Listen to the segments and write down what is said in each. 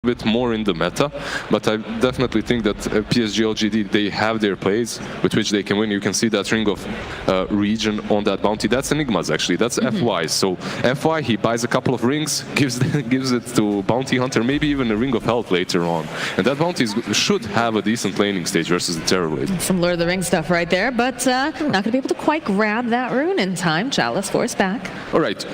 bit more in the meta, but I definitely think that PSG.LGD, they have their plays with which they can win. You can see that ring of region on that bounty. That's Enigma's actually, that's FY. So FY, he buys a couple of rings, gives it to Bounty Hunter, maybe even a ring of health later on. And that bounty should have a decent laning stage versus the Terrorblade. Some Lord of the Rings stuff right there, but not going to be able to quite grab that rune in time. Chalice forced back. All right.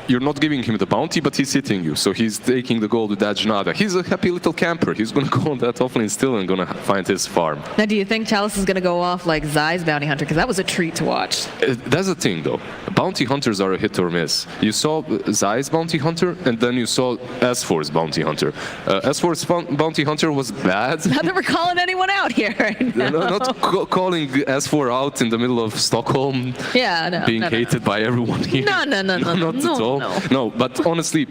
You're not giving him the bounty, but he's hitting you. So he's taking the gold with that Janada. He's a happy little camper. He's going to go on that offlane still and going to find his farm. Now, do you think Chalice is going to go off like Zai's Bounty Hunter? Because that was a treat to watch. That's the thing, though. Bounty Hunters are a hit or miss. You saw Zai's Bounty Hunter, and then you saw S4's Bounty Hunter. S4's Bounty Hunter was bad. Not that we're calling anyone out here right now. Not calling S4 out in the middle of Stockholm. Yeah, no. Being hated by everyone here. No. Not at all. No, but honestly,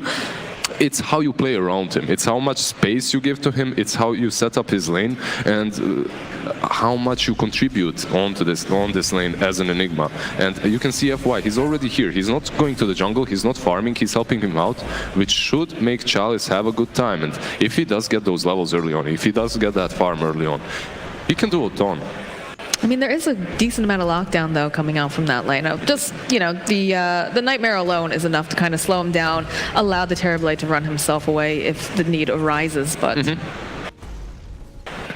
it's how you play around him. It's how much space you give to him. It's how you set up his lane and how much you contribute on this lane as an Enigma. And you can see FY, he's already here. He's not going to the jungle. He's not farming. He's helping him out, which should make Chalice have a good time. And if he does get those levels early on, if he does get that farm early on, he can do a ton. I mean, there is a decent amount of lockdown, though, coming out from that lane. Just, you know, the Nightmare alone is enough to kind of slow him down, allow the Terrorblade to run himself away if the need arises, but...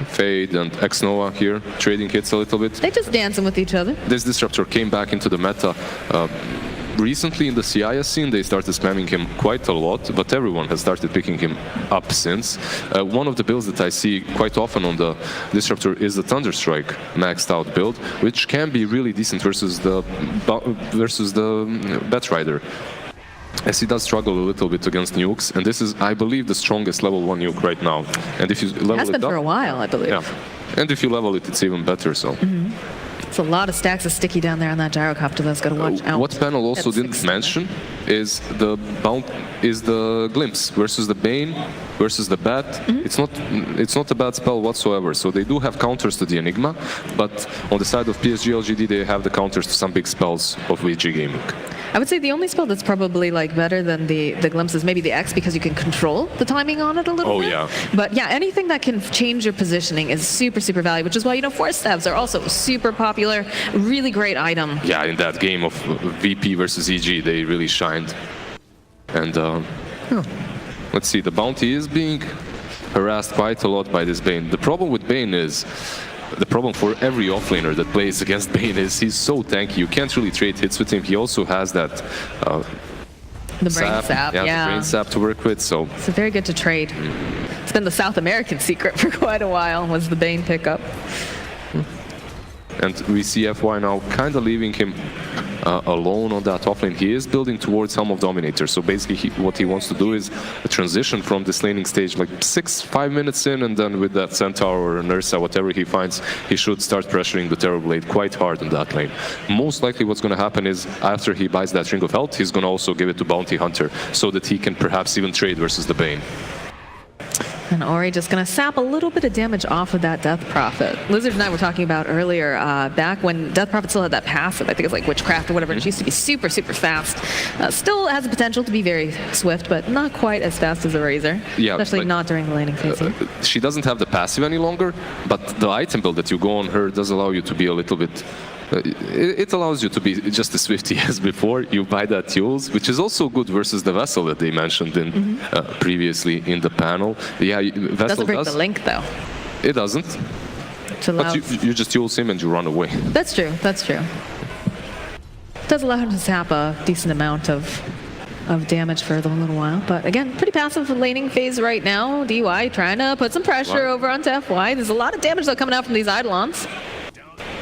Fade and X-Nova here, trading hits a little bit. They're just dancing with each other. This Disruptor came back into the meta. Recently in the CIS scene, they started spamming him quite a lot, but everyone has started picking him up since. One of the builds that I see quite often on the Disruptor is the Thunderstrike maxed out build, which can be really decent versus the Batrider, as he does struggle a little bit against nukes, and this is, I believe, the strongest level 1 nuke right now. And if you level it has been up, for a while, I believe. Yeah, and if you level it, it's even better. So. It's a lot of stacks of sticky down there on that Gyrocopter that's got to watch out. What panel also didn't mention is the Glimpse versus the Bane versus the Bat. It's not a bad spell whatsoever. So they do have counters to the Enigma, but on the side of PSG.LGD, they have the counters to some big spells of Vici gaming. I would say the only spell that's probably like better than the Glimpse is maybe the X, because you can control the timing on it a little bit. Yeah. But yeah, anything that can change your positioning is super, super valuable, which is why, you know, Force Stabs are also super popular, really great item. Yeah, in that game of VP versus EG, they really shined. And let's see, the bounty is being harassed quite a lot by this Bane. The problem with Bane is, the problem for every offlaner that plays against Bane is he's so tanky. You can't really trade hits with him. He also has that the brain sap, the brain sap to work with. So it's very good to trade. It's been the South American secret for quite a while, was the Bane pickup. And we see FY now kind of leaving him alone on that offlane. He is building towards Helm of Dominator. So basically what he wants to do is a transition from this laning stage like 5 minutes in, and then with that Centaur or Nursa, whatever he finds, he should start pressuring the Terrorblade quite hard in that lane. Most likely what's going to happen is after he buys that Ring of Health, he's going to also give it to Bounty Hunter so that he can perhaps even trade versus the Bane. And Ori just going to sap a little bit of damage off of that Death Prophet. Lizard and I were talking about earlier, back when Death Prophet still had that passive, I think it's like Witchcraft or whatever, and she used to be super, super fast. Still has the potential to be very swift, but not quite as fast as a Razor, especially not during the laning phase. She doesn't have the passive any longer, but the item build that you go on her does allow you to be a little bit... it allows you to be just as swifty as before. You buy that Tools, which is also good versus the Vessel that they mentioned in previously in the panel. Yeah, Vessel doesn't break the link, though. It doesn't. But you just Tools him and you run away. That's true, that's true. It does allow him to sap a decent amount of damage for a little while. But again, pretty passive laning phase right now. DY trying to put some pressure over onto FY. There's a lot of damage though coming out from these Eidolons.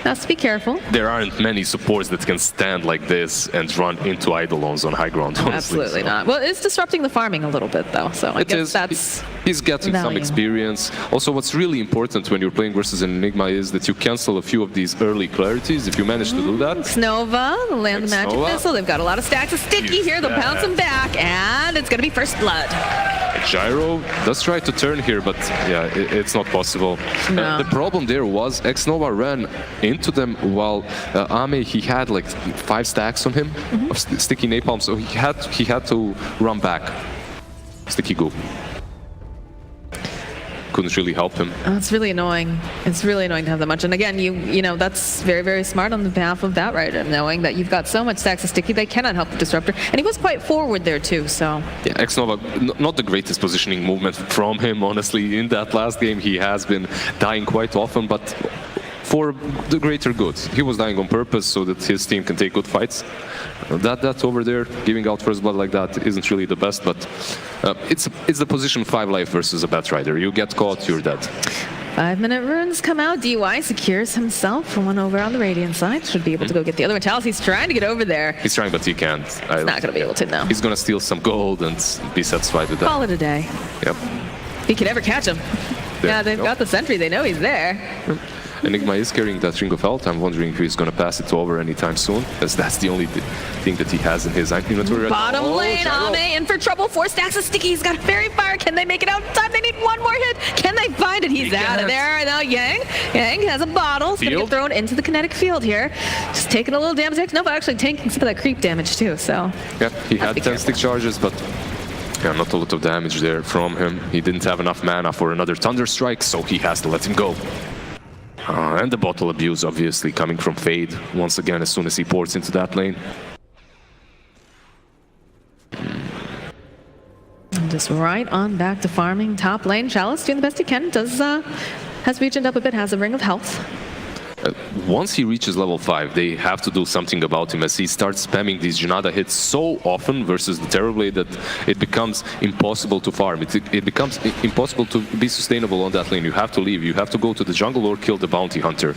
Has to be careful. There aren't many supports that can stand like this and run into Eidolons on high ground, honestly. Absolutely not. Well, it's disrupting the farming a little bit, though, so I guess that's He's getting some experience. Also, what's really important when you're playing versus an Enigma is that you cancel a few of these early clarities, if you manage to do that. Nova, the land of magic missile. They've got a lot of stacks of sticky here. They'll bounce them back, and it's going to be first blood. Gyro does try to turn here, but yeah, it's not possible. No. The problem there was X-Nova ran into them while Ame, he had like 5 stacks on him of sticky napalm, so he had to run back. Sticky goo. couldn't really help him. It's really annoying. It's really annoying to have that much. And again, you know, that's very, very smart on the behalf of that rider, knowing that you've got so much stacks of sticky, they cannot help the Disruptor. And he was quite forward there too, so. Yeah, Xnova, not the greatest positioning movement from him, honestly. In that last game, he has been dying quite often, but for the greater good. He was dying on purpose so that his team can take good fights. That over there, giving out first blood like that isn't really the best, but it's the position 5 life versus a Bat Rider. You get caught, you're dead. 5-minute runes come out. DY secures himself for one over on the Radiant side. Should be able to go get the other one. Chalice, he's trying to get over there. He's trying, but he can't. He's not going to be able to, no. He's going to steal some gold and be satisfied with that. Call it a day. Yep. He could ever catch him. Yeah, they've got the sentry. They know he's there. Enigma is carrying that Ring of Health. I'm wondering if he's going to pass it over anytime soon, as that's the only thing that he has in his inventory. Bottom lane, Ame in for trouble. 4 stacks of sticky. He's got Fairy Fire. Can they make it out in time? They need one more hit. Can they find it? He's out of there. Now Yang has a bottle. He's going to get thrown into the kinetic field here. Just taking a little damage. No, but actually tanking some of that creep damage too. So yeah, he had 10 stick charges, but yeah, not a lot of damage there from him. He didn't have enough mana for another Thunder Strike, so he has to let him go. And the bottle abuse, obviously, coming from Fade once again as soon as he ports into that lane. And just right on back to farming top lane. Chalice doing the best he can. Has reached up a bit, has a Ring of Health. Once he reaches level 5, they have to do something about him, as he starts spamming these Janada hits so often versus the Terrorblade that it becomes impossible to farm. It becomes impossible to be sustainable on that lane. You have to leave. You have to go to the jungle or kill the Bounty Hunter.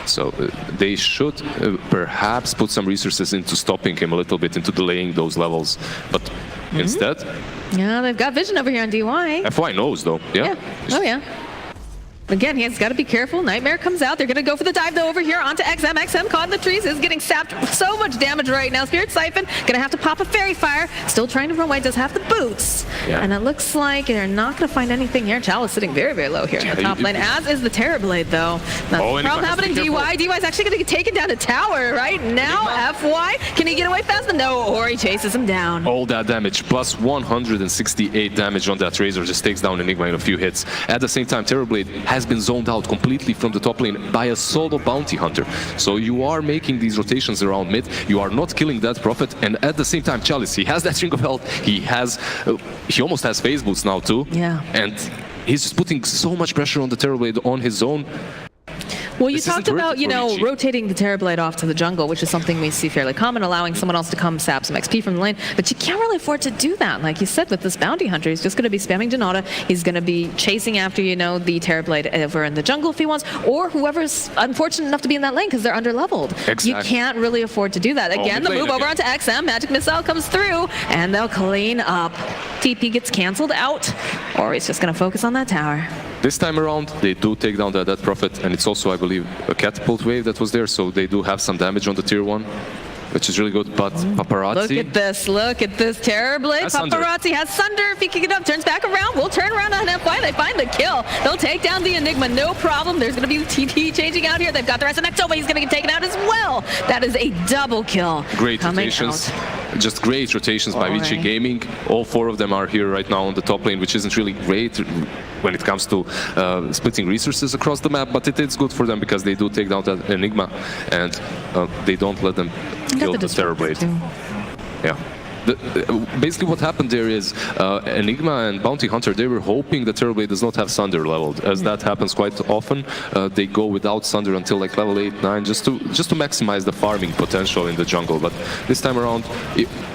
So they should perhaps put some resources into stopping him a little bit, into delaying those levels. But instead... Yeah, they've got vision over here on DY. FY knows, though. Yeah. Oh, yeah. Again, he's got to be careful. Nightmare comes out. They're going to go for the dive, though, over here onto XM. XM caught in the trees, is getting sapped so much damage right now. Spirit Siphon going to have to pop a Fairy Fire. Still trying to run away, does have the boots. Yeah. And it looks like they're not going to find anything here. Chalice sitting very, very low here in the top lane, as is the Terrorblade, though. That's the problem happening. DY. DY's actually going to get taken down to tower right now. FY, can he get away fast? No, Ori chases him down. All that damage, plus 168 damage on that Razor, just takes down Enigma in a few hits. At the same time, Terrorblade has been zoned out completely from the top lane by a solo Bounty Hunter. So you are making these rotations around mid, you are not killing that Prophet, and at the same time, Chalice, he has that Ring of Health, he almost has phase boots now too. Yeah. And he's just putting so much pressure on the Terrorblade on his own. Well, you talked about, you know, rotating the Terrorblade off to the jungle, which is something we see fairly common, allowing someone else to come sap some XP from the lane. But you can't really afford to do that. Like you said, with this Bounty Hunter, he's just going to be spamming Janata. He's going to be chasing after, you know, the Terrorblade over in the jungle if he wants, or whoever's unfortunate enough to be in that lane because they're underleveled. Exactly. You can't really afford to do that. Again, the move over onto XM, Magic Missile comes through, and they'll clean up. TP gets canceled out, or he's just going to focus on that tower. This time around, they do take down that Prophet, and it's also, I believe, a catapult wave that was there, so they do have some damage on the tier 1, which is really good. But Paparazzi... Look at this Terrorblade. Paparazzi has Sunder. If he can get up, turns back around. We'll turn around on FY. They find the kill. They'll take down the Enigma, no problem. There's going to be TP changing out here. They've got the rest of Nexo, but he's going to get taken out as well. That is a double kill. Great rotations. Just great rotations by Vici Gaming. All 4 of them are here right now on the top lane, which isn't really great when it comes to splitting resources across the map, but it is good for them because they do take down that Enigma, and they don't let them kill the Terrorblade. Yeah. Basically what happened there is Enigma and Bounty Hunter, they were hoping the Terrorblade does not have Sunder leveled, as that happens quite often. They go without Sunder until like level 8, 9, just to maximize the farming potential in the jungle. But this time around,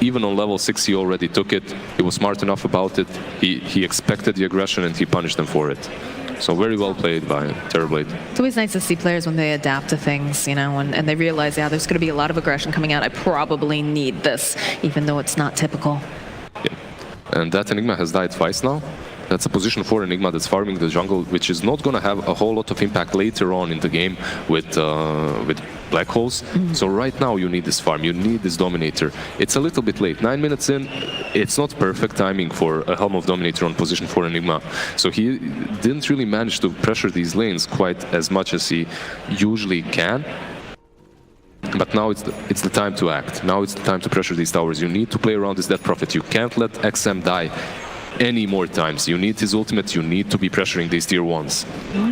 even on level 6, he already took it. He was smart enough about it. He expected the aggression and he punished them for it. So very well played by Terrorblade. It's always nice to see players when they adapt to things, you know, and they realize, yeah, there's going to be a lot of aggression coming out. I probably need this, even though it's not typical. Yeah. And that Enigma has died twice now. That's a position for Enigma that's farming the jungle, which is not going to have a whole lot of impact later on in the game with black holes. So right now you need this farm, you need this Dominator. It's a little bit late, 9 minutes in. It's not perfect timing for a Helm of Dominator on position for Enigma. So he didn't really manage to pressure these lanes quite as much as he usually can. But now it's the time to act. Now it's the time to pressure these towers. You need to play around this Death Prophet. You can't let XM die any more times. You need his ultimate, you need to be pressuring these tier 1s.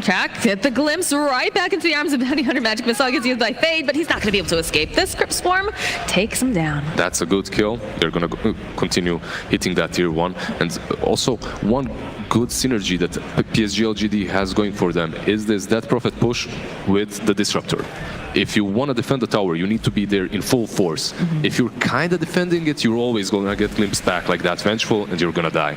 Track, hit the glimpse right back into the arms of Bounty Hunter. Magic Missile gets used by Fade, but he's not going to be able to escape. This Crypt Swarm takes him down. That's a good kill. They're going to continue hitting that tier 1. And also, one good synergy that PSG.LGD has going for them is this Death Prophet push with the Disruptor. If you want to defend the tower, you need to be there in full force. If you're kind of defending it, you're always going to get glimpsed back like that Vengeful, and you're going to die.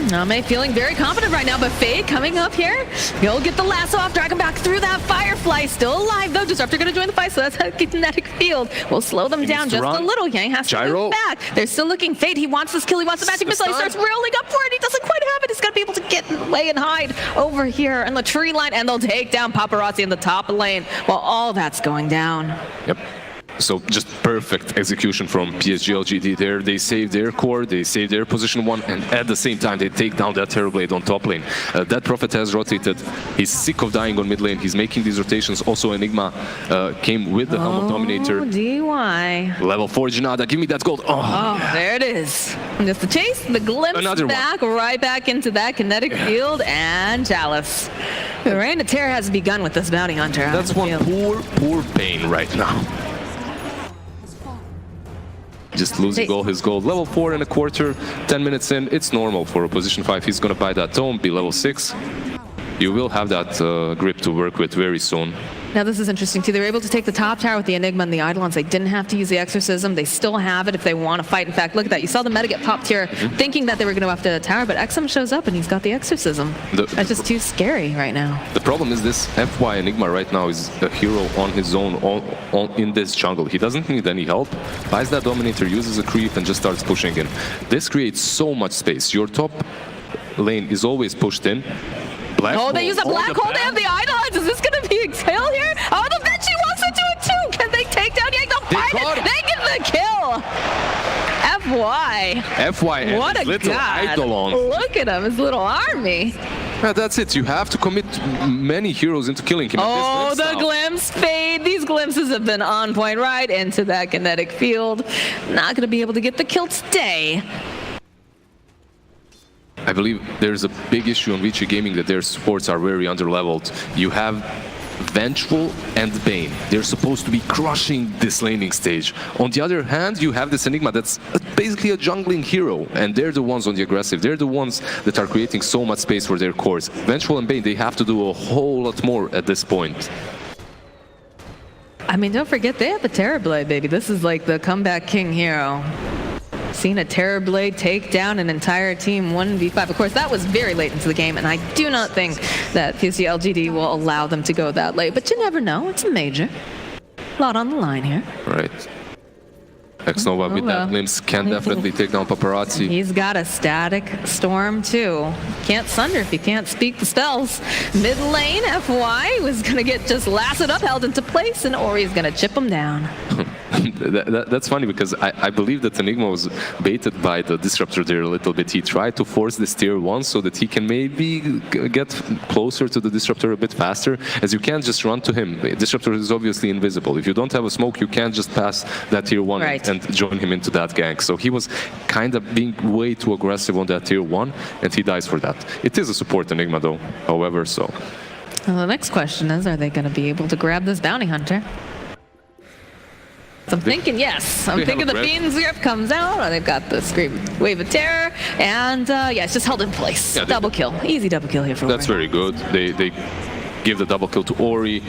Ameame feeling very confident right now, but Fade coming up here. He'll get the lasso off, drag him back through that Firefly. Still alive though. Disruptor gonna join the fight, so that's a kinetic field. We'll slow them down just a little. Yang has to move back. They're still looking. Fade, he wants this kill, he wants the Magic Missile. He starts rolling up for it. He doesn't quite have it. He's gonna be able to get away and hide over here in the tree line, and they'll take down Paparazzi in the top lane while all that's going down. Yep. So just perfect execution from PSG.LGD there. They save their core, they save their position 1, and at the same time they take down that Terrorblade on top lane. That Prophet has rotated. He's sick of dying on mid lane. He's making these rotations. Also Enigma came with the Helm of Dominator. DY. Level 4 Janada, give me that gold. Oh, there it is. And just the chase, the glimpse back, right back into that kinetic field, and Chalice. The reign of terror has begun with this Bounty Hunter. That's one poor Bane right now. Just losing all his gold. Level 4 and a quarter, 10 minutes in, it's normal for a position 5. He's gonna buy that tome, be level 6. You will have that grip to work with very soon. Now this is interesting too. They were able to take the top tower with the Enigma and the Eidolons. They didn't have to use the Exorcism. They still have it if they want to fight. In fact, look at that. You saw the meta get popped here thinking that they were going to go after the tower, but XM shows up and he's got the Exorcism. That's just too scary right now. The problem is this FY Enigma right now is a hero on his own in this jungle. He doesn't need any help. Buys that Dominator, uses a creep and just starts pushing in. This creates so much space. Your top lane is always pushed in. They use a black hole. They have the Eidolons. Is this going to be Exhale here? Oh, the Vici wants to do it too. Can they take down Yang? They'll find it. They get the kill. FY. What a little Eidolon. Look at him, his little army. Yeah, that's it. You have to commit many heroes into killing him. Oh, the glimpse Fade. These glimpses have been on point right into that kinetic field. Not going to be able to get the kill today. I believe there's a big issue on Vici Gaming that their supports are very underleveled. You have Vengeful and Bane. They're supposed to be crushing this laning stage. On the other hand, you have this Enigma that's basically a jungling hero, and they're the ones on the aggressive. They're the ones that are creating so much space for their cores. Vengeful and Bane, they have to do a whole lot more at this point. I mean, don't forget, they have the Terrorblade, baby. This is like the comeback king hero. Seen a Terrorblade take down an entire team 1v5. Of course, that was very late into the game, and I do not think that PSG.LGD will allow them to go that late. But you never know. It's a major. A lot on the line here. Right. Xnova with that glimpse can definitely take down Paparazzi. He's got a static storm too. Can't sunder if you can't speak the spells. Mid lane, FY was going to get just lassoed up, held into place, and Ori's going to chip him down. That's funny because I believe that Enigma was baited by the Disruptor there a little bit. He tried to force this tier 1 so that he can maybe get closer to the Disruptor a bit faster, as you can't just run to him. The Disruptor is obviously invisible. If you don't have a smoke, you can't just pass that tier 1 and join him into that gank. So he was kind of being way too aggressive on that tier 1, and he dies for that. It is a support Enigma though, however, so. Well, the next question is, are they going to be able to grab this Bounty Hunter? So I'm thinking yes. I'm thinking the Fiend's Grip comes out. They've got the Scream Wave of Terror. And yeah, it's just held in place. Yeah, double kill. Easy double kill here for That's very good. They give the double kill to Ori.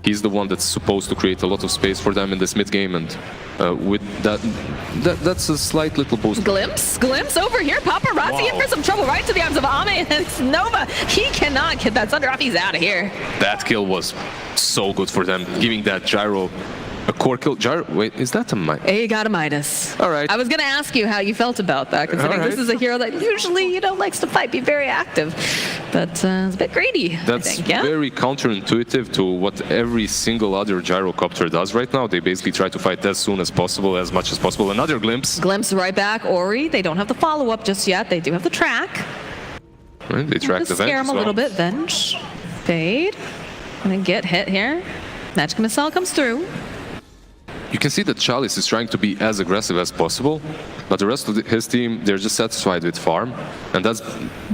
He's the one that's supposed to create a lot of space for them in this mid game, and with that's a slight little boost. Glimpse over here. Paparazzi in for some trouble right to the arms of Ameame, and Nova. He cannot get that Thunder off. He's out of here. That kill was so good for them, giving that Gyro a core kill. Wait, is that a Midas? He got a Midas. All right. I was going to ask you how you felt about that, considering this is a hero that usually, likes to fight, be very active. But it's a bit greedy, That's I think, yeah? very counterintuitive to what every single other Gyrocopter does right now. They basically try to fight as soon as possible, as much as possible. Another glimpse. Glimpse right back. Ori, they don't have the follow-up just yet. They do have the track. Right, they track the Venge scare him a little bit. Venge. Fade. And then get hit here. Magic Missile comes through. You can see that Chalice is trying to be as aggressive as possible, but the rest of his team, they're just satisfied with farm. And that's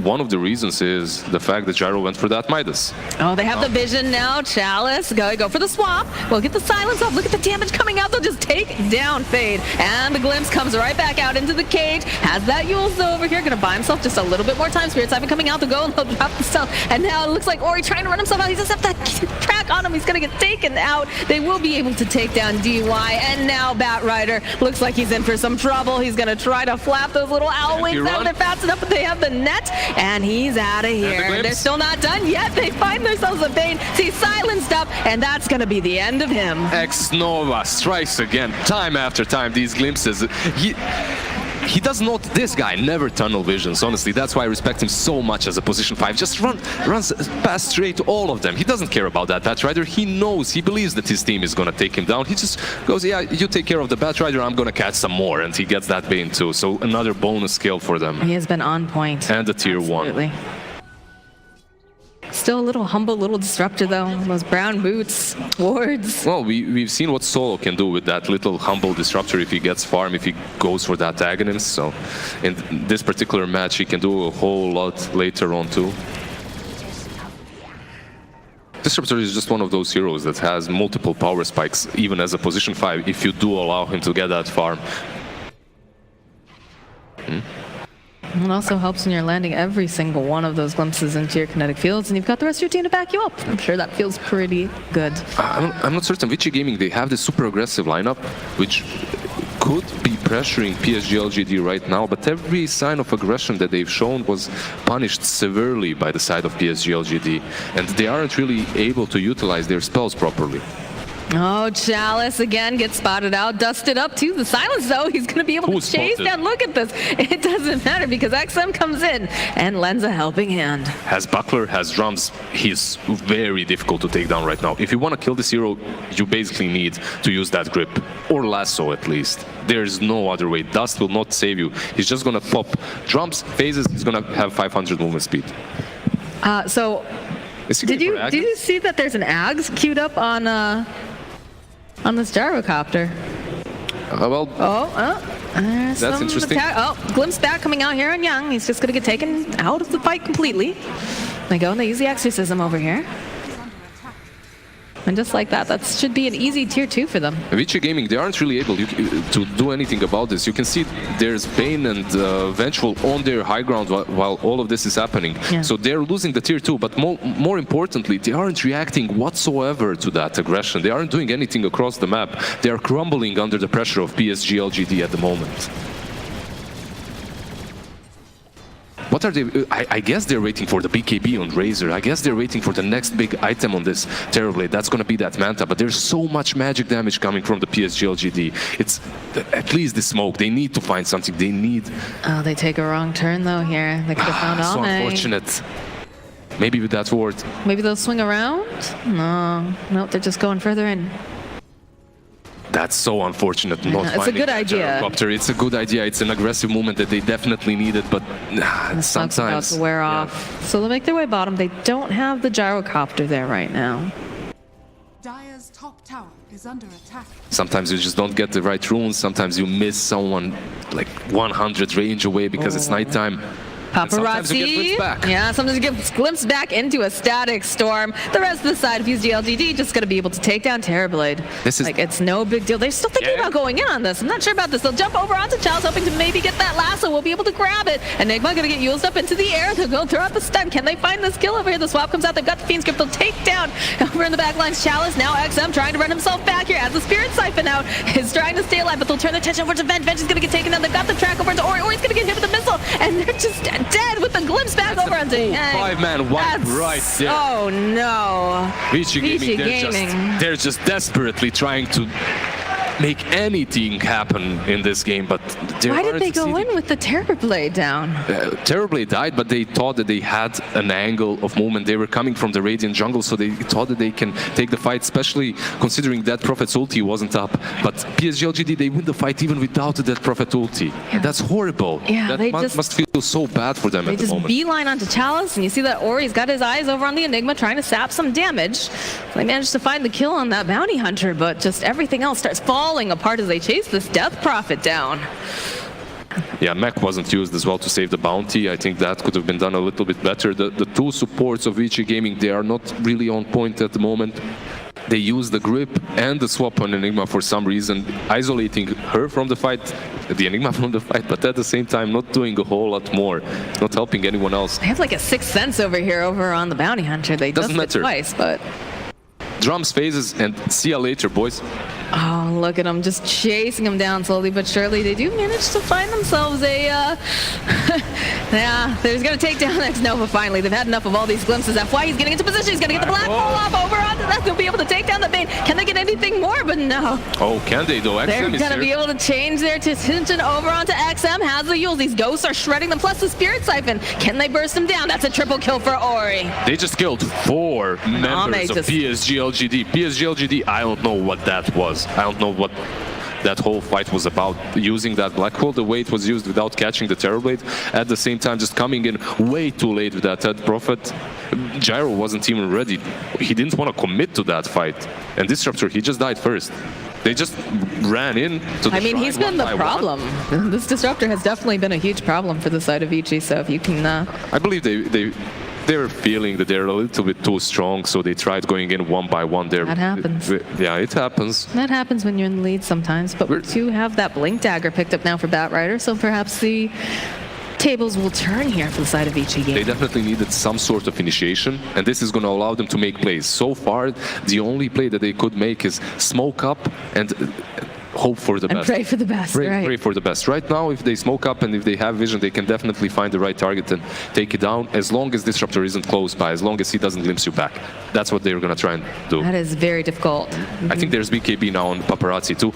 one of the reasons is the fact that Gyro went for that Midas. Oh, they have the vision now. Chalice, go for the swap. We'll get the silence off. Look at the damage coming out. They'll just take down Fade. And the Glimpse comes right back out into the cage. Has that Yules over here. Going to buy himself just a little bit more time. Spirit Siphon coming out to go, and they'll drop the stun. And now it looks like Ori trying to run himself out. He just has that track on him. He's going to get taken out. They will be able to take down DY. And now Batrider looks like he's in for some trouble. He's going to try to flap those little owl wings out there fast enough, but they have the net, and he's out of here. They're still not done yet. They find themselves a Bane. He's silenced up, and that's going to be the end of him. X-Nova strikes again, time after time. These glimpses. He does not, this guy never tunnel visions, honestly. That's why I respect him so much as a position 5. Just runs past straight all of them. He doesn't care about that Batrider. He knows, he believes that his team is going to take him down. He just goes, yeah, you take care of the Batrider, I'm going to catch some more. And he gets that Bane too. So another bonus skill for them. He has been on point. And the tier 1. Still a little humble, little disruptor though. Those brown boots, wards. Well, we've seen what Solo can do with that little humble disruptor if he gets farm, if he goes for that agonist. So in this particular match, he can do a whole lot later on too. Disruptor is just one of those heroes that has multiple power spikes, even as a position 5, if you do allow him to get that farm. It also helps when you're landing every single one of those glimpses into your kinetic fields, and you've got the rest of your team to back you up. I'm sure that feels pretty good. I'm not certain. Vici Gaming, they have this super aggressive lineup, which could be pressuring PSG.LGD right now, but every sign of aggression that they've shown was punished severely by the side of PSG.LGD, and they aren't really able to utilize their spells properly. Oh, Chalice again gets spotted out, dusted up too. The silence though, he's going to be able to chase down. Look at this. It doesn't matter because XM comes in and lends a helping hand. Has Buckler, has drums. He's very difficult to take down right now. If you want to kill this hero, you basically need to use that grip, or lasso at least. There's no other way. Dust will not save you. He's just going to pop drums, phases. He's going to have 500 movement speed. Did you see that there's an Ags queued up on this Gyrocopter? That's interesting. Glimpse back coming out here on Young. He's just going to get taken out of the fight completely. They go and they use the Exorcism over here. And just like that, that should be an easy tier 2 for them. Vici Gaming, they aren't really able to do anything about this. You can see there's Bane and Vengeful on their high ground while all of this is happening. Yeah. So they're losing the tier 2, but more importantly, they aren't reacting whatsoever to that aggression. They aren't doing anything across the map. They are crumbling under the pressure of PSG.LGD at the moment. What are they? I guess they're waiting for the BKB on Razor. I guess they're waiting for the next big item on this Terrorblade. That's going to be that Manta, but there's so much magic damage coming from the PSG.LGD. It's at least the smoke. They need to find something. They need... Oh, they take a wrong turn though here. They could have found Ame. So unfortunate. Maybe with that ward. Maybe they'll swing around? No, they're just going further in. That's so unfortunate. It's a good idea. Gyrocopter. It's a good idea. It's an aggressive movement that they definitely needed, but sometimes about to wear off. So they'll make their way bottom. They don't have the Gyrocopter there right now. Dire's top tower is under attack. Sometimes you just don't get the right runes. Sometimes you miss someone like 100 range away because it's nighttime. Paparazzi. Yeah, sometimes you get glimpsed back into a static storm. The rest of the side of PSG.LGD just going to be able to take down Terrorblade. This is like, it's no big deal. They're still thinking about going in on this. I'm not sure about this. They'll jump over onto Chalice, hoping to maybe get that lasso. We'll be able to grab it. Enigma going to get used up into the air. They'll go throw out the stun. Can they find this kill over here? The swap comes out. They've got the Fiend Script. They'll take down over in the back lines Chalice. Now XM trying to run himself back here as the Spirit Siphon out is trying to stay alive, but they'll turn their attention over to Venge. Venge is going to get taken down. They've got the track over to Ori. Ori's going to get hit with a missile, and they're just dead with the glimpse back over onto Yang. 5-man wipe right there. Oh no. Vici Gaming, they're just desperately trying to make anything happen in this game, but why did they go in with the Terrorblade down? Terrorblade died, but they thought that they had an angle of movement. They were coming from the Radiant jungle, so they thought that they can take the fight, especially considering that Prophet's ulti wasn't up. But PSG.LGD, they win the fight even without that Prophet ulti. Yeah. That's horrible. Yeah, that must feel so bad for them at the moment. They just beeline onto Chalice, and you see that Ori's got his eyes over on the Enigma, trying to sap some damage. They managed to find the kill on that bounty hunter, but just everything else starts falling falling apart as they chase this Death Prophet down. Yeah, mech wasn't used as well to save the bounty. I think that could have been done a little bit better. The two supports of Vici Gaming, they are not really on point at the moment. They use the grip and the swap on Enigma for some reason, isolating her from the fight, the Enigma from the fight, but at the same time not doing a whole lot more, not helping anyone else. They have like a sixth sense over here over on the Bounty Hunter. They Doesn't dusted matter. it twice, but... Drums phases and see ya later, boys. Oh, look at them just chasing him down slowly but surely. They do manage to find themselves a, yeah, they're going to take down X Nova finally. They've had enough of all these glimpses. FY, he's getting into position. He's going to get the black hole off over onto that. They'll be able to take down the Bane. Can they get anything more? But no. Oh, can they though? They're XM is going to be here. able to change their attention over onto XM. Has the Yules. These ghosts are shredding them, plus the Spirit Siphon. Can they burst them down? That's a triple kill for Ori. They just killed 4 members of PSG.LGD. PSG.LGD, I don't know what that was. I don't know what that whole fight was about. Using that black hole the way it was used without catching the Terrorblade. At the same time, just coming in way too late with that Death Prophet. Gyro wasn't even ready. He didn't want to commit to that fight. And Disruptor, he just died first. They just ran in to the I mean, he's been the problem. This Disruptor has definitely been a huge problem for the side of Vici, so if you can... I believe they're feeling that they're a little bit too strong, so they tried going in one by one there. That happens. Yeah, it happens. That happens when you're in the lead sometimes, but we do have that Blink Dagger picked up now for Batrider, so perhaps the tables will turn here for the side of Vici They game. definitely needed some sort of initiation, and this is going to allow them to make plays. So far, the only play that they could make is smoke up and hope for the And best. pray for the best, right. Pray for the best. Right now, if they smoke up and if they have vision, they can definitely find the right target and take it down, as long as Disruptor isn't close by, as long as he doesn't glimpse you back. That's what they're going to try and do. That is very difficult. I think there's BKB now on Paparazzi too.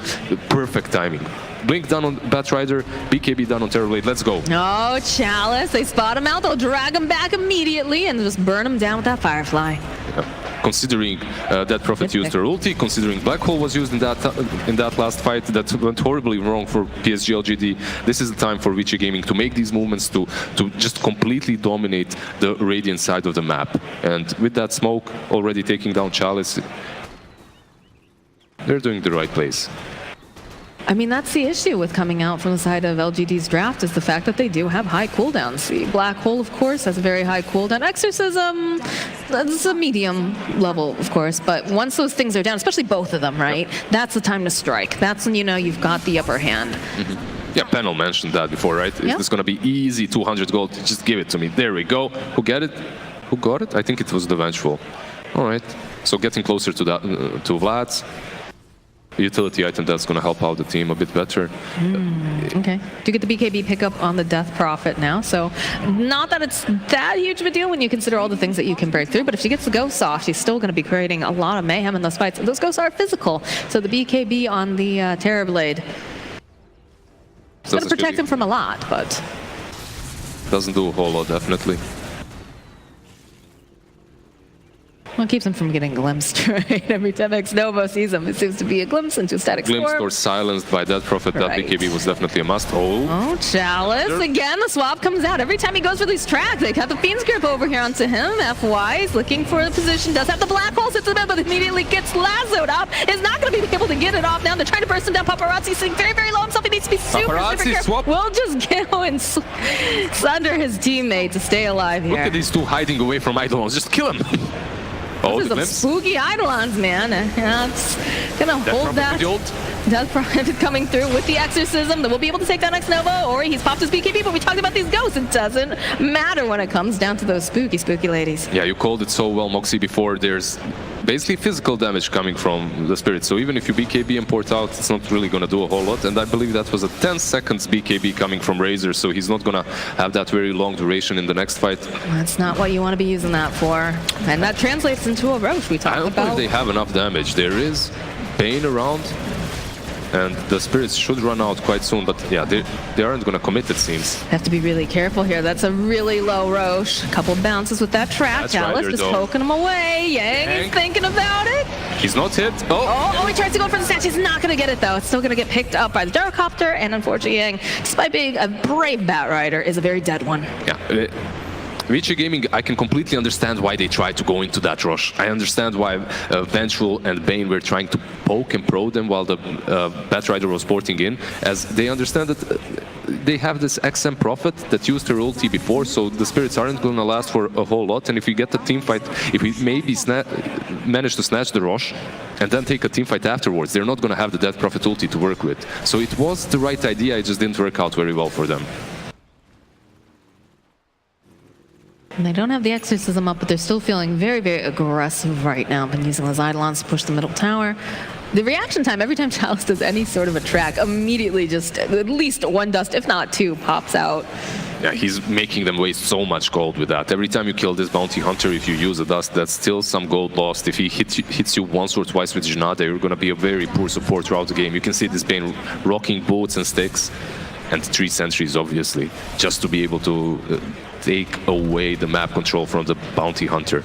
Perfect timing. Blink done on Batrider, BKB done on Terrorblade. Let's go. Oh, Chalice, they spot him out, they'll drag him back immediately and just burn him down with that Firefly. Yeah. Considering that Prophet used her ulti, considering Black Hole was used in that last fight that went horribly wrong for PSG.LGD, this is the time for Vici Gaming to make these movements to just completely dominate the Radiant side of the map. And with that smoke already taking down Chalice, they're doing the right place. I mean, that's the issue with coming out from the side of LGD's draft, is the fact that they do have high cooldowns. The Black Hole, of course, has a very high cooldown. Exorcism, that's a medium level, of course, but once those things are down, especially both of them, right, that's the time to strike. That's when you know you've got the upper hand. Mm-hmm. Yeah, Panel mentioned that before, right? Yeah. It's going to be easy, 200 gold, just give it to me. There we go. Who got it? Who got it? I think it was the Vengeful. All right, so getting closer to that, to Vlad's. Utility item that's going to help out the team a bit better. Okay. Do get the BKB pickup on the Death Prophet now, so not that it's that huge of a deal when you consider all the things that you can break through, but if she gets the ghosts off, she's still going to be creating a lot of mayhem in those fights. Those ghosts are physical, so the BKB on the Terrorblade is going to protect him from a lot, but... Doesn't do a whole lot, definitely. Well, it keeps him from getting glimpsed, right? Every time X Nova sees him, it seems to be a glimpse into static Glimpsed storm. or silenced by that Prophet, Right. that BKB was definitely a must. Oh, Chalice, again, the swap comes out. Every time he goes for these tracks, they got the Fiend's Grip over here onto him. FY is looking for the position, does have the Black Hole, sits in it, but immediately gets lassoed up. Is not going to be able to get it off now. They're trying to burst him down. Paparazzi sitting very, very low himself. He needs to be super Paparazzi careful. swap. We'll just go and sunder his teammate to stay alive here. Look at these two hiding away from Eidolons. Just kill him. Oh, This the is some glimpse. spooky Eidolons, man. Yeah, it's gonna hold Prophet that. with the ult. Death Prophet coming through with the Exorcism. That will be able to take down X Nova, or he's popped his BKB, but we talked about these ghosts. It doesn't matter when it comes down to those spooky, spooky ladies. Yeah, you called it so well, Moxie, before. There's basically physical damage coming from the Spirit. So even if you BKB and port out, it's not really going to do a whole lot. And I believe that was a 10 seconds BKB coming from Razor, so he's not going to have that very long duration in the next fight. That's not what you want to be using that for. And that translates into a Roche we I talked don't about. think they have enough damage. There is Pain around, and the Spirits should run out quite soon, but yeah, they aren't going to commit, it seems. Have to be really careful here. That's a really low Roche. A couple bounces with that track. That's Chalice right, just though. poking him away. Yang is Yank. thinking about it. He's not hit. Oh, He tries to go for the snatch. He's not going to get it, though. It's still going to get picked up by the Gyrocopter, and unfortunately, Yang, despite being a brave Batrider, is a very dead one. yeah. Vici Gaming, I can completely understand why they tried to go into that rush. I understand why Vengeful and Bane were trying to poke and pro them while the Batrider was porting in, as they understand that they have this XM Prophet that used her ulti before, so the spirits aren't going to last for a whole lot, and if we get the team fight, if we maybe manage to snatch the rush and then take a team fight afterwards, they're not going to have the Death Prophet ulti to work with. So it was the right idea, it just didn't work out very well for them. And they don't have the exorcism up, but they're still feeling very, very aggressive right now. Been using the Eidolons to push the middle tower. The reaction time every time Chalice does any sort of a track, immediately just at least one dust, if not two, pops out. Yeah, he's making them waste so much gold with that. Every time you kill this bounty hunter, if you use a dust, that's still some gold lost. If he hits you once or twice with Jinada, you're going to be a very poor support throughout the game. You can see this Bane rocking boots and sticks, and 3 sentries, obviously, just to be able to take away the map control from the bounty hunter.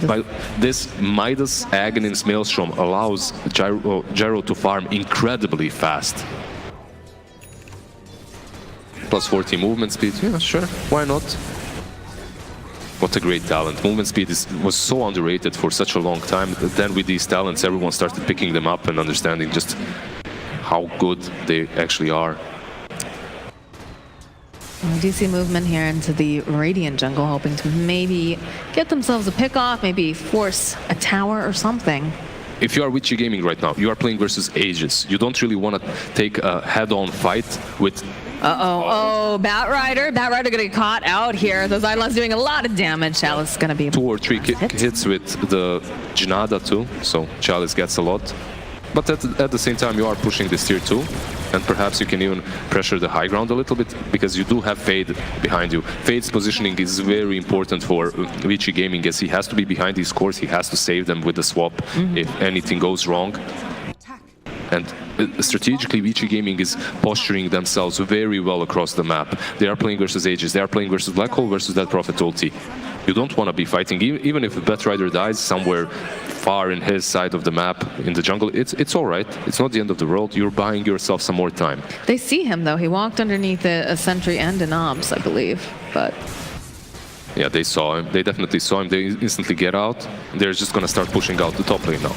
But this Midas Aghanim Maelstrom allows Gyro to farm incredibly fast. Plus 40 movement speed, yeah, sure, why not? What a great talent. Movement speed was so underrated for such a long time. Then with these talents, everyone started picking them up and understanding just how good they actually are. We do see movement here into the Radiant jungle, hoping to maybe get themselves a pick off, maybe force a tower or something. If you are Vici Gaming right now, you are playing versus Aegis. You don't really want to take a head-on fight with... Oh, Batrider gonna get caught out here. Those Eidolons doing a lot of damage. Chalice is gonna be... 2 or 3 hits with the Jinada too, so Chalice gets a lot. But at the same time, you are pushing this tier 2, and perhaps you can even pressure the high ground a little bit, because you do have Fade behind you. Fade's positioning is very important for Vici Gaming, as he has to be behind these cores, he has to save them with the swap if anything goes wrong. And strategically, Vici Gaming is posturing themselves very well across the map. They are playing versus Aegis, they are playing versus Black Hole versus Death Prophet ulti. You don't want to be fighting, even if a Batrider dies somewhere far in his side of the map, in the jungle, it's all right. It's not the end of the world. You're buying yourself some more time. They see him, though. He walked underneath a sentry and an obs, I believe, but... Yeah, they saw him. They definitely saw him. They instantly get out. They're just going to start pushing out the top lane now.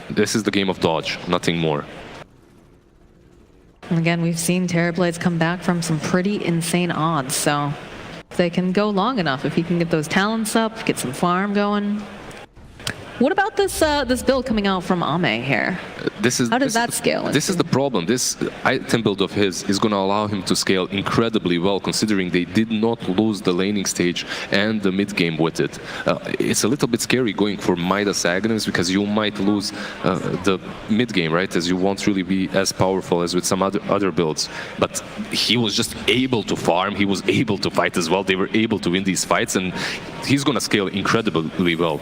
This is the game of dodge, nothing more. And again, we've seen Terrorblades come back from some pretty insane odds, so if they can go long enough, if he can get those talents up, get some farm going. What about this this build coming out from Ame here? How does that scale? This is the problem. This item build of his is going to allow him to scale incredibly well, considering they did not lose the laning stage and the mid game with it. It's a little bit scary going for Midas Aghanims, because you might lose the mid game, right? As you won't really be as powerful as with some other builds. But he was just able to farm. He was able to fight as well. They were able to win these fights, and he's going to scale incredibly well.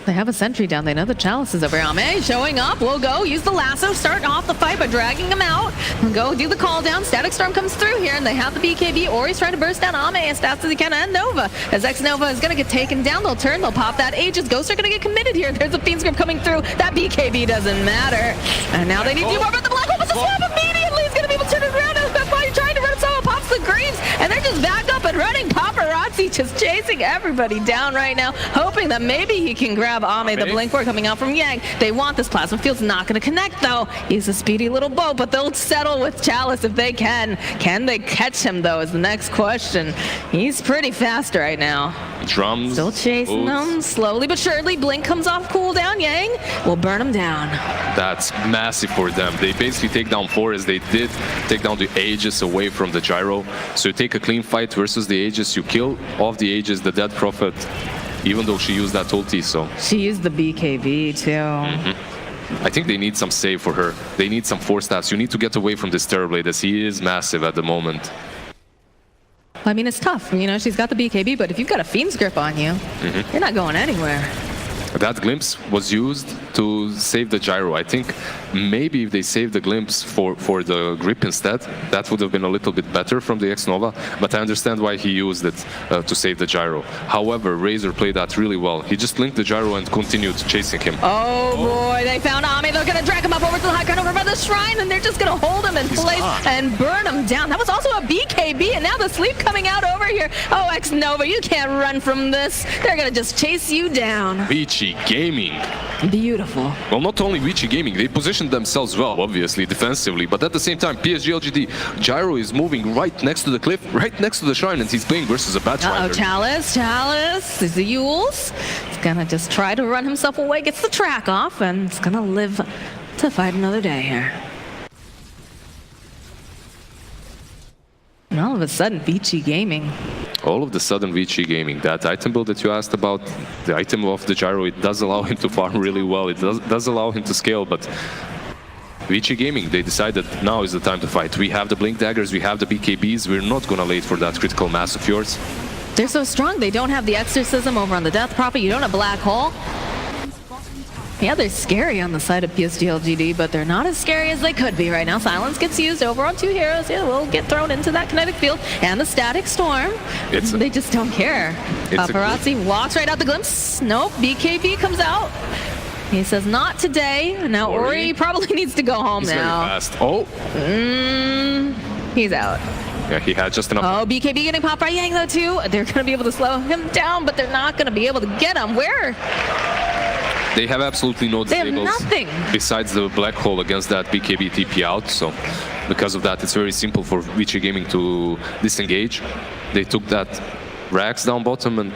They have a sentry down. They know the Chalice is over. Ame showing up. We'll go. Use the lasso. Start off the fight by dragging him out. We'll go do the call down. Static Storm comes through here, and they have the BKB. Ori's trying to burst down Ame as fast as he can, and Nova. As X-Nova is going to get taken down, they'll turn. They'll pop that Aegis. Ghosts are going to get committed here. There's a Fiend's Grip coming through. That BKB doesn't matter. And now they need to do more, but the Black Hole was a swap immediately. He's going to be able to turn it around. That's why you're trying to run someone. Pops the Greaves, and they're just back up and running. Paparazzi just chasing everybody down right now, hoping that maybe he can grab Ame. The Blink Ward coming out from Yang. They want this. Plasma Field's not going to connect, though. He's a speedy little boat, but they'll settle with Chalice if they can. Can they catch him, though, is the next question. He's pretty fast right now. Drums. Still chasing them, slowly but surely. Blink comes off cooldown. Yang will burn him down. That's massive for them. They basically take down 4, as they did take down the Aegis away from the Gyro. So you take a clean fight versus the Aegis. You kill off the Aegis, the Dead Prophet, even though she used that ulti, so... She used the BKB, too. I think they need some save for her. They need some 4 stats. You need to get away from this Terrorblade, as he is massive at the moment. I mean, it's tough. You know, she's got the BKB, but if you've got a Fiend's Grip on you, you're not going anywhere. That glimpse was used to save the gyro. I think maybe if they saved the glimpse for the grip instead, that would have been a little bit better from the X-Nova, but I understand why he used it to save the gyro. However, Razor played that really well. He just linked the gyro and continued chasing him. Oh boy, they found Ame. They're going to drag him up over to the high ground over by the shrine, and they're just going to hold him in place and burn him down. That was also a BKB, and now the sleep coming out over here. Oh, X-Nova, you can't run from this. They're going to just chase you down. Vici Gaming. Beautiful. Well, not only Vici Gaming, they positioned themselves well, obviously, defensively, but at the same time, PSG.LGD, Gyro is moving right next to the cliff, right next to the shrine, and he's playing versus a Batrider. Chalice, is the Yules. He's gonna just try to run himself away, gets the track off, and it's gonna live to fight another day here. And all of a sudden, Vici Gaming. All of the sudden, Vici Gaming, that item build that you asked about, the item of the gyro, it does allow him to farm really well. It does allow him to scale, but Vici Gaming, they decided now is the time to fight. We have the Blink Daggers, we have the BKBs, we're not gonna wait for that critical mass of yours. They're so strong, they don't have the Exorcism over on the Death Prophet, you don't have Black Hole. Yeah, they're scary on the side of PSG.LGD, but they're not as scary as they could be right now. Silence gets used over on two heroes. Yeah, we'll get thrown into that kinetic field and the static storm. They just don't care. Paparazzi walks right out the glimpse. Nope, BKB comes out. He says, not today. Now Ori probably needs to go home now. He's very fast. Oh. He's out. Yeah, he had just enough. Oh, BKB getting popped by Yang though too. They're going to be able to slow him down, but they're not going to be able to get him. Where? They have absolutely no disables nothing besides the black hole against that BKB TP out. So because of that, it's very simple for Vici Gaming to disengage. They took that Rax down bottom, and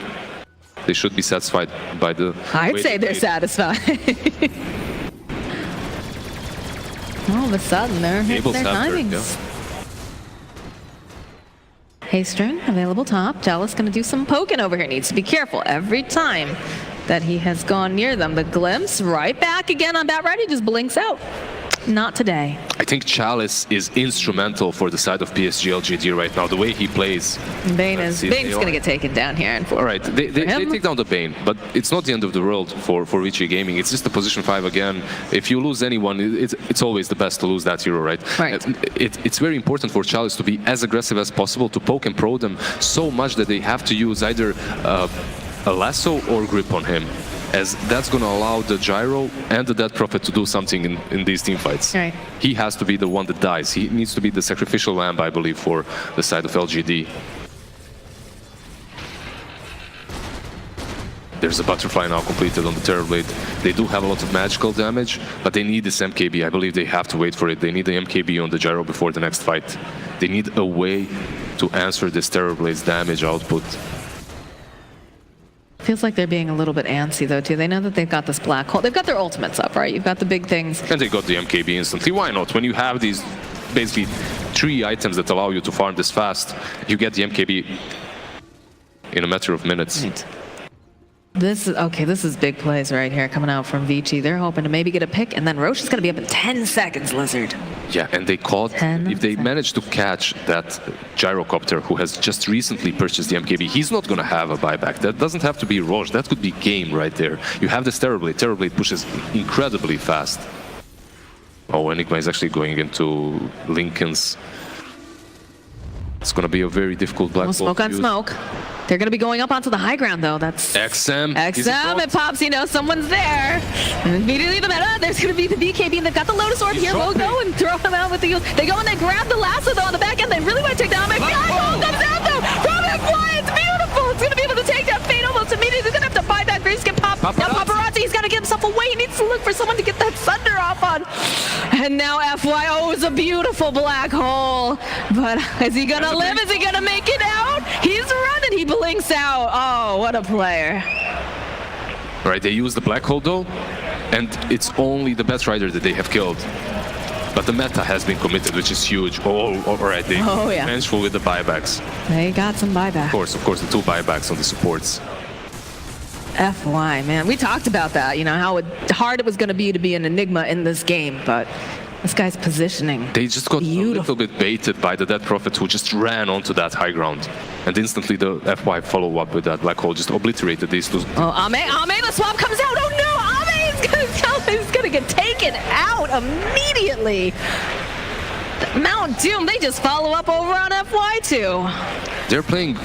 they should be satisfied by the. I'd say they're satisfied. All of a sudden, they're hitting their timings. Haystern available top. Jealous going to do some poking over here. Needs to be careful every time that he has gone near them. The glimpse right back again on Batrider. He just blinks out. Not today. I think Chalice is instrumental for the side of PSG.LGD right now. The way he plays. Bane's going to get taken down here. All right, they take down the Bane, but it's not the end of the world for Vici Gaming. It's just a position 5 again. If you lose anyone, it's always the best to lose that hero, right? It's very important for Chalice to be as aggressive as possible, to poke and pro them so much that they have to use either a lasso or grip on him, as that's going to allow the Gyro and the Dead Prophet to do something in these team fights. Right. He has to be the one that dies. He needs to be the sacrificial lamb, I believe, for the side of LGD. There's a butterfly now completed on the Terrorblade. They do have a lot of magical damage, but they need this MKB. I believe they have to wait for it. They need the MKB on the Gyro before the next fight. They need a way to answer this Terrorblade's damage output. Feels like they're being a little bit antsy though too. They know that they've got this black hole. They've got their ultimates up, right? You've got the big things. And they got the MKB instantly. Why not? When you have these basically 3 items that allow you to farm this fast, you get the MKB in a matter of minutes. Right. This is big plays right here coming out from Vici. They're hoping to maybe get a pick, and then Roche is going to be up in 10 seconds, Lizard. Yeah, and they caught, if they manage to catch that Gyrocopter who has just recently purchased the MKB, he's not going to have a buyback. That doesn't have to be Roche, that could be game right there. You have this Terrorblade. Terrorblade pushes incredibly fast. Oh, Enigma is actually going into Lincoln's. It's going to be a very difficult black hole. Smoke on smoke. They're going to be going up onto the high ground, though. That's XM. It pops, someone's there. And immediately the meta, there's going to be the BKB, and they've got the Lotus Orb here. We'll go and throw him out with the... They go and they grab the lasso, though, on the back end. They really want to take down Ameame. Comes out, though, from F1. It's beautiful. It's going to be able to take that Fate almost immediately. He's going to have to buy that Grayskin pop. Now Paparazzi, he's got to get himself away. He needs to look for someone to get that Thunder off on. And now FYO is a beautiful black hole. But is he going to live? Is he going to make it out? He's running. He blinks out. Oh, what a player. All right, they use the black hole, though, and it's only the Batrider that they have killed. But the meta has been committed, which is huge. Oh, all right, they vengeful with the buybacks. They got some buyback. Of course, the 2 buybacks on the supports. FY, man. We talked about that, how hard it was going to be an Enigma in this game, but This guy's positioning. They just got Beautiful. a little bit baited by the Dead Prophet, who just ran onto that high ground. And instantly the FY follow up with that black hole just obliterated these two. Oh, Ame, the swap comes out. Oh no, Ame is gonna get taken out immediately. Mount Doom, they just follow up over on FY2. They're playing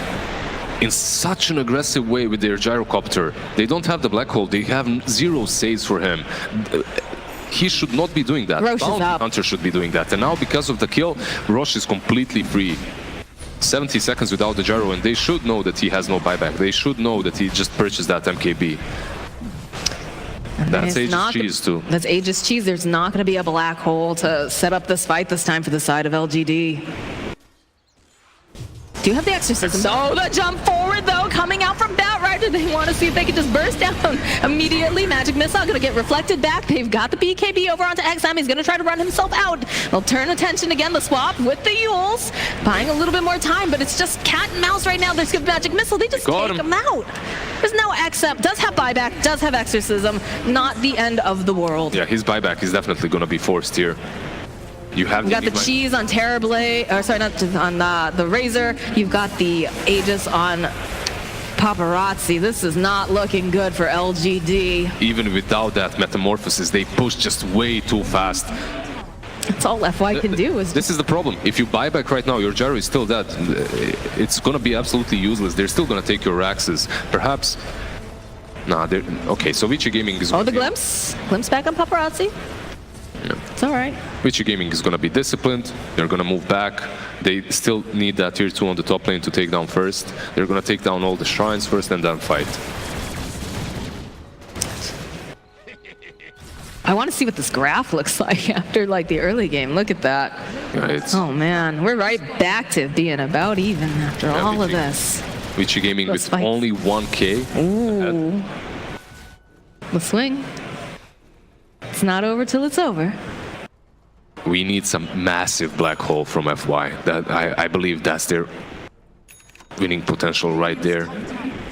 in such an aggressive way with their Gyrocopter. They don't have the black hole, they have 0 saves for him. He should not be doing that. Roche is Bounty up. Hunter should be doing that. And now because of the kill, Roche is completely free. 70 seconds without the gyro, and they should know that he has no buyback. They should know that he just purchased that MKB. That's Aegis cheese too. That's Aegis cheese. There's not going to be a black hole to set up this fight this time for the side of LGD. Do you have the exorcism? So the jump forward though, coming out from Batrider. They want to see if they can just burst down immediately. Magic Missile going to get reflected back. They've got the BKB over onto Ameame. He's going to try to run himself out. They'll turn attention again. The swap with the Yules, buying a little bit more time, but it's just cat and mouse right now. There's good Magic Missile. They just take him out. There's no XM. Does have buyback. Does have exorcism. Not the end of the world. Yeah, his buyback is definitely going to be forced here. You have got the cheese on Terrorblade, or sorry, not on the Razor. You've got the Aegis on Paparazzi. This is not looking good for LGD. Even without that metamorphosis, they push just way too fast. That's all FY can do. This is the problem. If you buy back right now, your gyro is still dead. It's going to be absolutely useless. They're still going to take your Raxes. Perhaps. Nah, they're okay. So Vici Gaming is. Oh, the glimpse. Glimpse back on Paparazzi. Yeah. It's all right. Vici Gaming is going to be disciplined. They're going to move back. They still need that tier 2 on the top lane to take down first. They're going to take down all the shrines first and then fight. I want to see what this graph looks like after like the early game. Look at that. Yeah, oh man, we're right back to being about even after all of this. Vici Gaming with only 1k. Ooh. The swing. It's not over till it's over. We need some massive black hole from FY. That I believe that's their winning potential right there.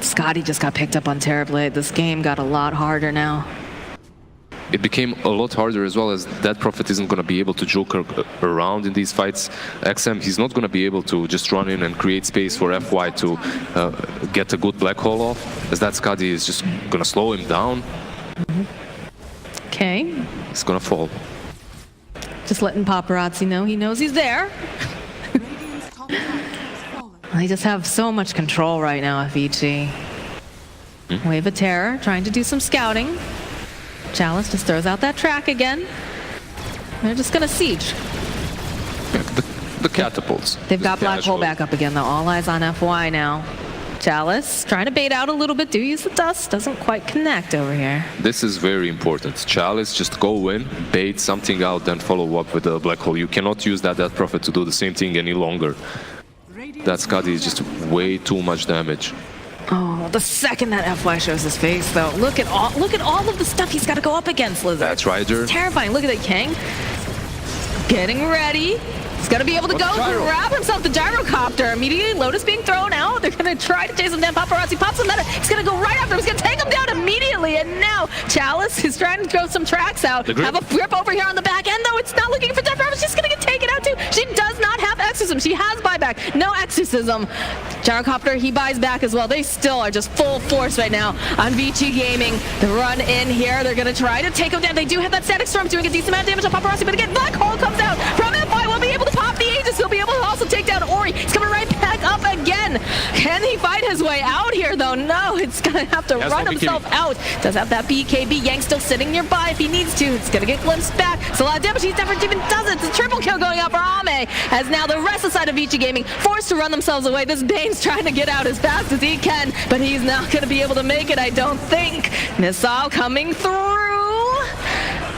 Scotty just got picked up on Terrorblade. This game got a lot harder now. It became a lot harder as well, as that Prophet isn't going to be able to joke around in these fights. XM, he's not going to be able to just run in and create space for FY to get a good black hole off, as that Scotty is just going to slow him down. Okay. He's going to fall. Just letting Paparazzi know he knows he's there. They just have so much control right now, Vici. Wave of Terror, trying to do some scouting. Chalice just throws out that track again. They're just gonna siege. Yeah, the catapults. They've got black hole back up again though. All eyes on FY now. Chalice trying to bait out a little bit. Do use the dust. Doesn't quite connect over here. This is very important. Chalice, just go in, bait something out, then follow up with the black hole. You cannot use that Prophet to do the same thing any longer. That Scotty is just way too much damage. Oh, the second that FY shows his face, though, look at all of the stuff he's got to go up against, Lizard. That's right, It's terrifying. Look at that, Kang. Getting ready. He's got to be able to go grab himself the Gyrocopter. Immediately, Lotus being thrown out. They're going to try to chase him down. Paparazzi pops him out. He's going to go right after him. He's going to take him down immediately. And now, Chalice is trying to throw some tracks out. Have a grip over here on the back end, though. It's not looking for Death Prophet. She's going to get taken out, too. She does not have Exorcism. She has buyback. No Exorcism. Gyrocopter, he buys back as well. They still are just full force right now on Vici Gaming. The run in here. They're going to try to take him down. They do have that Static Storm doing a decent amount of damage on Paparazzi. But again, Black Hole comes out from FY. Will be able to pop the Aegis. He'll be able to also take down Ori. He's coming right back up again. Can he fight his way out here, though? No, it's going to have to run himself out. Does have that BKB. Yang still sitting nearby if he needs to. It's going to get glimpsed back. It's a lot of damage. He never even does it. It's a triple kill going out for Ame, as now the rest of the side of Vici Gaming forced to run themselves away. This Bane's trying to get out as fast as he can, but he's not going to be able to make it, I don't think. Missile coming through.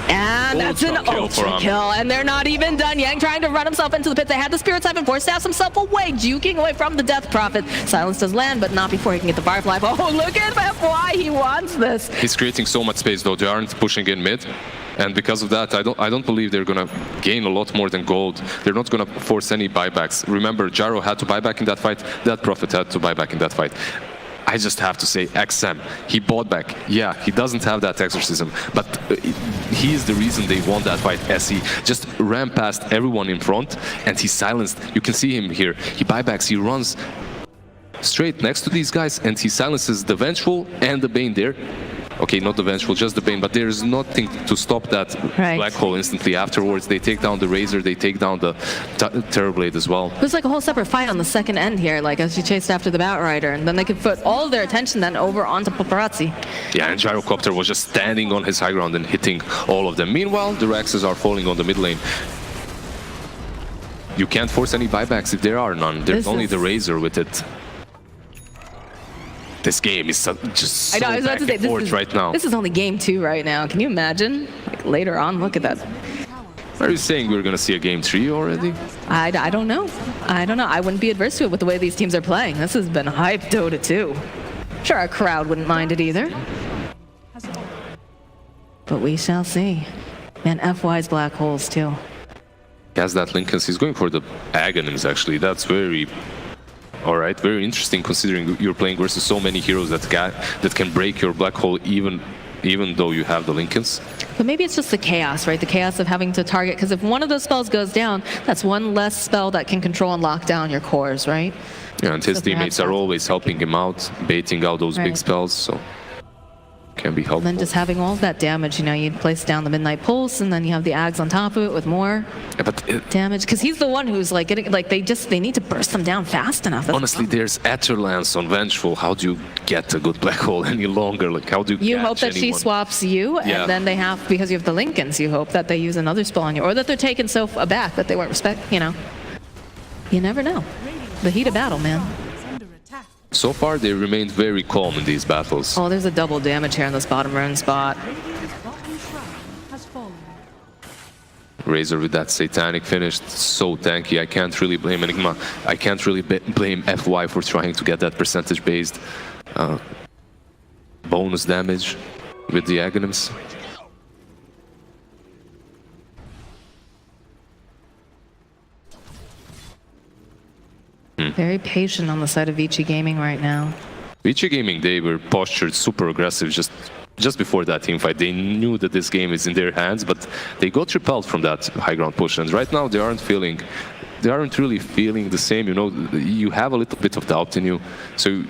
And that's an ultra kill, and they're not even done. Yang trying to run himself into the pit. They had the Spirit Siphon, forced himself away, juking away from the Death Prophet. Silence does land, but not before he can get the Firefly. Oh, look at FY, he wants this. He's creating so much space, though. They aren't pushing in mid. And because of that, I don't believe they're going to gain a lot more than gold. They're not going to force any buybacks. Remember, Gyro had to buy back in that fight. That Prophet had to buy back in that fight. I just have to say, XM, he bought back. Yeah, he doesn't have that exorcism, but he is the reason they won that fight. SE just ran past everyone in front, and he silenced. You can see him here. He buybacks, he runs straight next to these guys, and he silences the Vengeful and the Bane there. Okay, not the Vengeful, just the Bane, but there's nothing to stop that Black Hole instantly afterwards. They take down the Razor, they take down the Terrorblade as well. It was like a whole separate fight on the second end here, like as she chased after the Batrider, and then they could put all their attention then over onto Paparazzi. Yeah, and Gyrocopter was just standing on his high ground and hitting all of them. Meanwhile, the Rexes are falling on the mid lane. You can't force any buybacks if there are none. There's only the Razor with it. This game is just so back and forth right now. This is only game 2 right now. Can you imagine? Like later on, look at that. Are you saying we're going to see a game 3 already? I don't know. I don't know. I wouldn't be adverse to it with the way these teams are playing. This has been hype Dota 2. Sure, our crowd wouldn't mind it either. But we shall see. Man, FY's Black Holes too. He has that Lincolns. He's going for the Aghanim's actually. That's very... Alright, very interesting considering you're playing versus so many heroes that can break your Black Hole even though you have the Lincolns. But maybe it's just the chaos, right? The chaos of having to target, because if one of those spells goes down, that's one less spell that can control and lock down your cores, right? Yeah, and his teammates are always helping him out, baiting out those big spells, so can be helpful. And then just having all of that damage, you know, you place down the Midnight Pulse, and then you have the Ags on top of it with more damage. Because he's the one who's like getting, like they need to burst them down fast enough. That's honestly, there's Etherlance on Vengeful. How do you get a good Black Hole any longer? Like, how do you hope that she swaps you, and then they have, because you have the Lincolns, you hope that they use another spell on you, or that they're taken so aback that they weren't you know. You never know. The heat of battle, man. So far, they remained very calm in these battles. Oh, there's a double damage here in this bottom rune spot. Razor with that Satanic finish, so tanky. I can't really blame Enigma. I can't really blame FY for trying to get that percentage-based bonus damage with the Aghanims. Very patient on the side of Vici Gaming right now. Vici Gaming, they were postured super aggressive just before that team fight. They knew that this game is in their hands, but they got repelled from that high ground push. And right now they aren't really feeling the same. You know, you have a little bit of doubt in you, so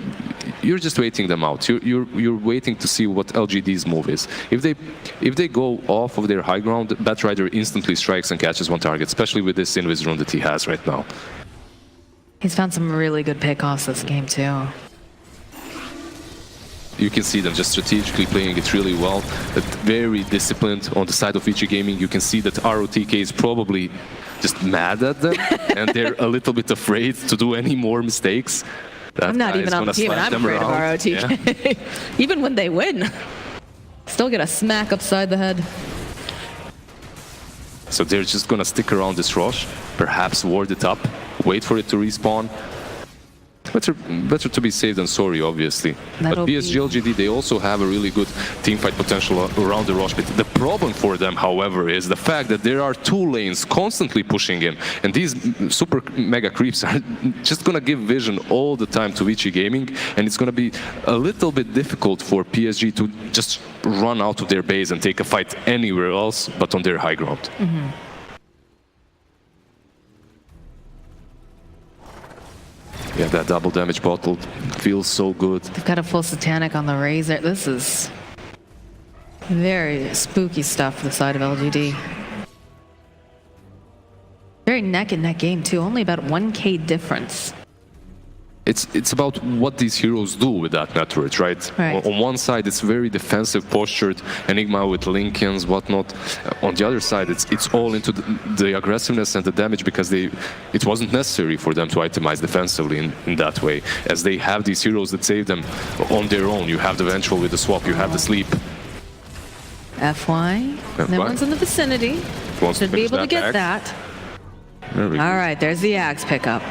you're just waiting them out. You're waiting to see what LGD's move is. If they go off of their high ground, Batrider instantly strikes and catches one target, especially with this Invis rune that he has right now. He's found some really good pickoffs this game too. You can see them just strategically playing it really well, very disciplined on the side of Vici Gaming. You can see that ROTK is probably just mad at them, and they're a little bit afraid to do any more mistakes. I'm not even on the team, and I'm afraid of ROTK. Yeah. Even when they win, still get a smack upside the head. So they're just gonna stick around this rush, perhaps ward it up, wait for it to respawn. Better to be safe than sorry, obviously. But PSG.LGD, they also have a really good teamfight potential around the rush pit. The problem for them, however, is the fact that there are 2 lanes constantly pushing in, and these super mega creeps are just gonna give vision all the time to Vici Gaming, and it's gonna be a little bit difficult for PSG to just run out of their base and take a fight anywhere else but on their high ground. Yeah, that double damage bottle feels so good. They've got a full Satanic on the Razor. This is very spooky stuff for the side of LGD. Very neck and neck game too, only about 1K difference. It's about what these heroes do with that net worth, right? On one side, it's very defensive postured, Enigma with Lincolns, whatnot. On the other side, it's all into the aggressiveness and the damage, because it wasn't necessary for them to itemize defensively in that way, as they have these heroes that save them on their own. You have the Vengeful with the swap, you have the sleep. FY, no one's in the vicinity. Should be able to get that. All right, there's the Axe pickup.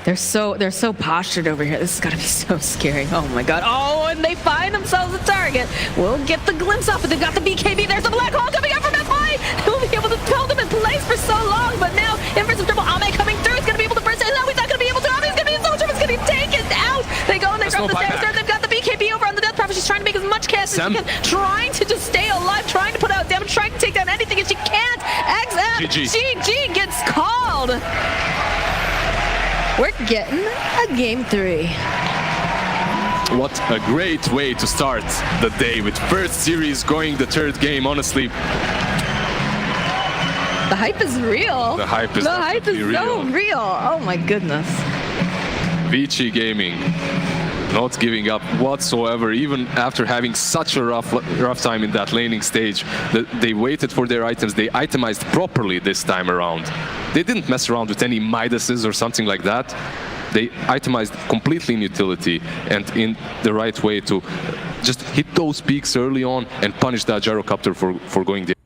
They're so postured over here. This is gonna be so scary. Oh my god. Oh, and they find themselves a target. We'll get the glimpse off, but they've got the BKB. There's the Black Hole coming up from FY. He'll be able to hold them in place for so long, but now Inverse of Triple Ame coming through. He's gonna be able to burst it. No, he's not gonna be able to. Ame's gonna be in so much. He's gonna be taken out. They go and they drop the stairs. They've got the She's trying to make as much cash as she can, trying to just stay alive, trying to put out damage, trying to take down anything, and she can't. GG gets called. We're getting a game 3. What a great way to start the day with first series going the third game, honestly. The hype is real. The hype is so real. Oh my goodness. Vici Gaming not giving up whatsoever, even after having such a rough time in that laning stage. They waited for their items. They itemized properly this time around. They didn't mess around with any Midases or something like that. They itemized completely in utility and in the right way to just hit those peaks early on and punish that Gyrocopter for going there.